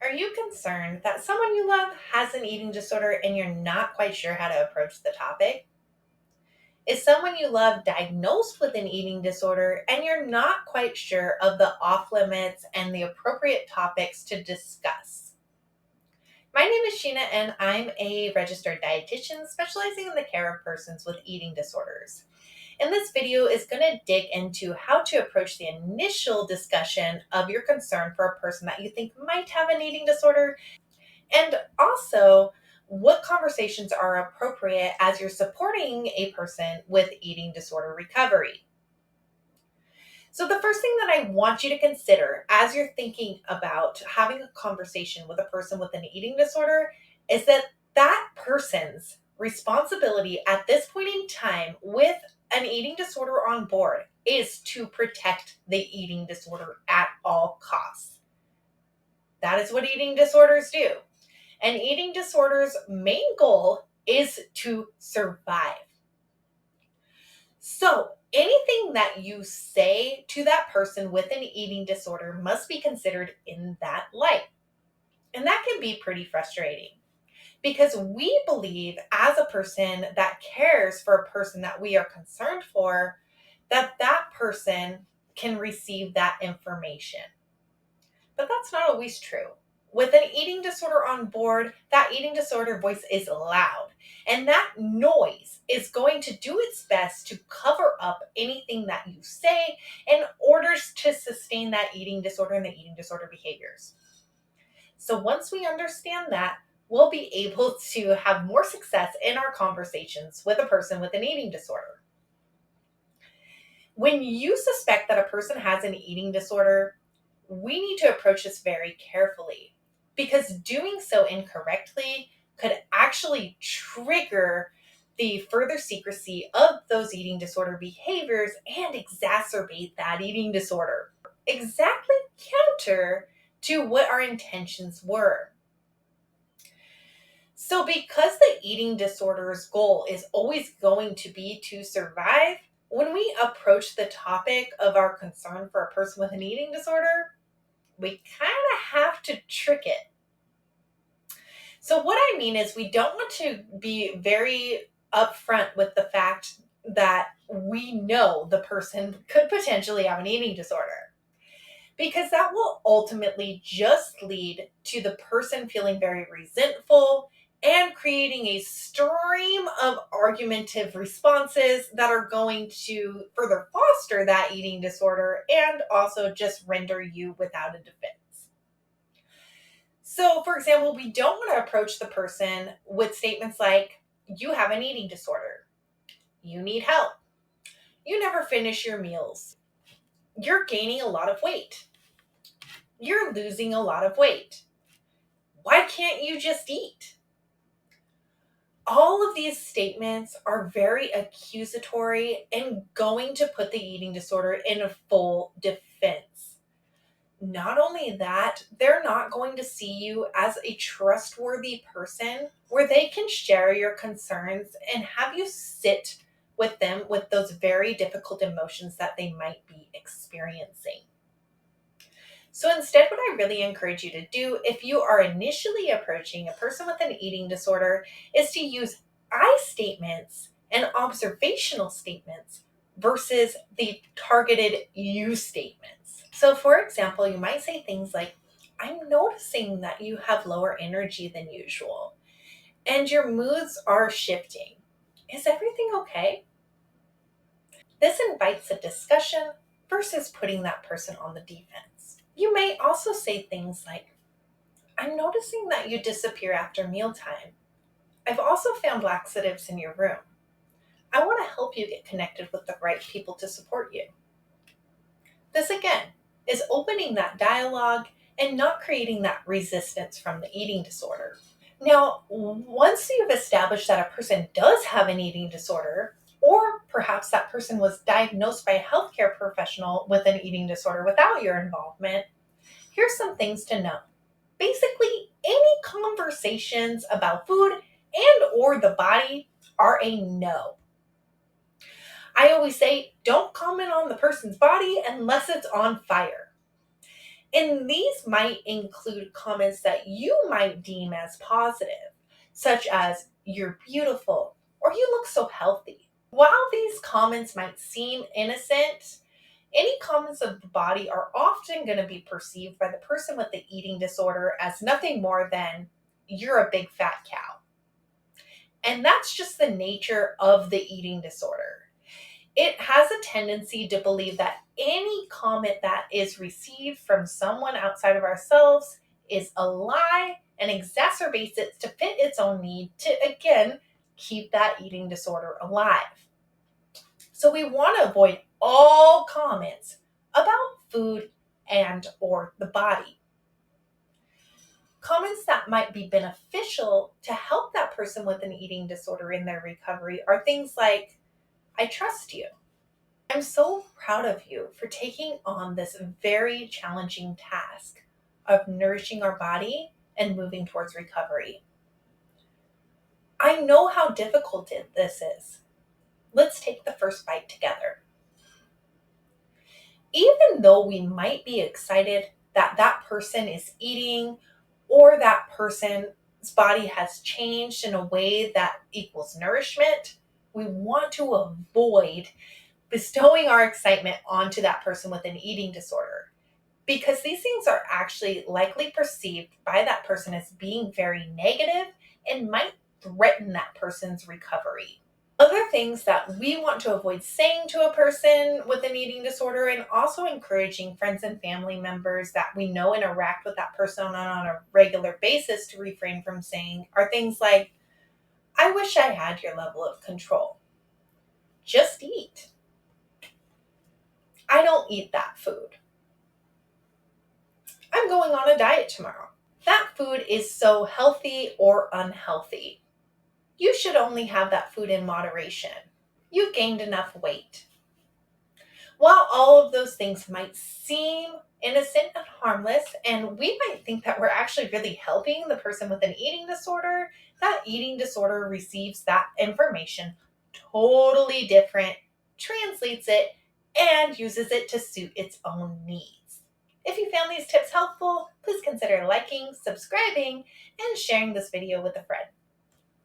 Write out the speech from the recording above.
Are you concerned that someone you love has an eating disorder and you're not quite sure how to approach the topic? Is someone you love diagnosed with an eating disorder and you're not quite sure of the off limits and the appropriate topics to discuss? My name is Sheena and I'm a registered dietitian specializing in the care of persons with eating disorders. And this video is going to dig into how to approach the initial discussion of your concern for a person that you think might have an eating disorder. And also, what conversations are appropriate as you're supporting a person with eating disorder recovery. So, the first thing that I want you to consider as you're thinking about having a conversation with a person with an eating disorder is that that person's responsibility at this point in time with an eating disorder on board is to protect the eating disorder at all costs. That is what eating disorders do. And eating disorders' main goal is to survive. So, anything that you say to that person with an eating disorder must be considered in that light. And that can be pretty frustrating because we believe, as a person that cares for a person that we are concerned for, that that person can receive that information. But that's not always true. With an eating disorder on board, that eating disorder voice is loud. And that noise is going to do its best to cover up anything that you say in order to sustain that eating disorder and the eating disorder behaviors. So once we understand that, we'll be able to have more success in our conversations with a person with an eating disorder. When you suspect that a person has an eating disorder, we need to approach this very carefully because doing so incorrectly could actually trigger the further secrecy of those eating disorder behaviors and exacerbate that eating disorder. Exactly counter to what our intentions were. So, because the eating disorder's goal is always going to be to survive, when we approach the topic of our concern for a person with an eating disorder, we kind of have to trick it. So, what I mean is, we don't want to be very upfront with the fact that we know the person could potentially have an eating disorder, because that will ultimately just lead to the person feeling very resentful and creating a stream of argumentative responses that are going to further foster that eating disorder and also just render you without a defense. So, for example, we don't want to approach the person with statements like, "You have an eating disorder. You need help. You never finish your meals. You're gaining a lot of weight. You're losing a lot of weight. Why can't you just eat?" All of these statements are very accusatory and going to put the eating disorder in a full defense. Not only that, they're not going to see you as a trustworthy person where they can share your concerns and have you sit with them with those very difficult emotions that they might be experiencing. So instead, what I really encourage you to do if you are initially approaching a person with an eating disorder is to use I statements and observational statements versus the targeted you statements. So, for example, you might say things like, "I'm noticing that you have lower energy than usual and your moods are shifting. Is everything okay?" This invites a discussion versus putting that person on the defense. You may also say things like, "I'm noticing that you disappear after mealtime. I've also found laxatives in your room. I want to help you get connected with the right people to support you." This again is opening that dialogue and not creating that resistance from the eating disorder. Now, once you've established that a person does have an eating disorder, or perhaps that person was diagnosed by a healthcare professional with an eating disorder without your involvement, here's some things to know. Basically, any conversations about food and or the body are a no. I always say, don't comment on the person's body unless it's on fire. And these might include comments that you might deem as positive, such as, "You're beautiful," or "You look so healthy." While these comments might seem innocent, any comments of the body are often going to be perceived by the person with the eating disorder as nothing more than, "You're a big fat cow." And that's just the nature of the eating disorder. It has a tendency to believe that any comment that is received from someone outside of ourselves is a lie and exacerbates it to fit its own need to, again, keep that eating disorder alive. So we want to avoid all comments about food and or the body. Comments that might be beneficial to help that person with an eating disorder in their recovery are things like, "I trust you. I'm so proud of you for taking on this very challenging task of nourishing our body and moving towards recovery. I know how difficult this is. Let's take the first bite together." Even though we might be excited that that person is eating or that person's body has changed in a way that equals nourishment, we want to avoid bestowing our excitement onto that person with an eating disorder, because these things are actually likely perceived by that person as being very negative and might threaten that person's recovery. Other things that we want to avoid saying to a person with an eating disorder, and also encouraging friends and family members that we know interact with that person on a regular basis to refrain from saying, are things like, "I wish I had your level of control. Just eat. I don't eat that food. I'm going on a diet tomorrow. That food is so healthy or unhealthy. You should only have that food in moderation. You've gained enough weight." While all of those things might seem innocent and harmless, and we might think that we're actually really helping the person with an eating disorder, that eating disorder receives that information totally different, translates it, and uses it to suit its own needs. If you found these tips helpful, please consider liking, subscribing, and sharing this video with a friend.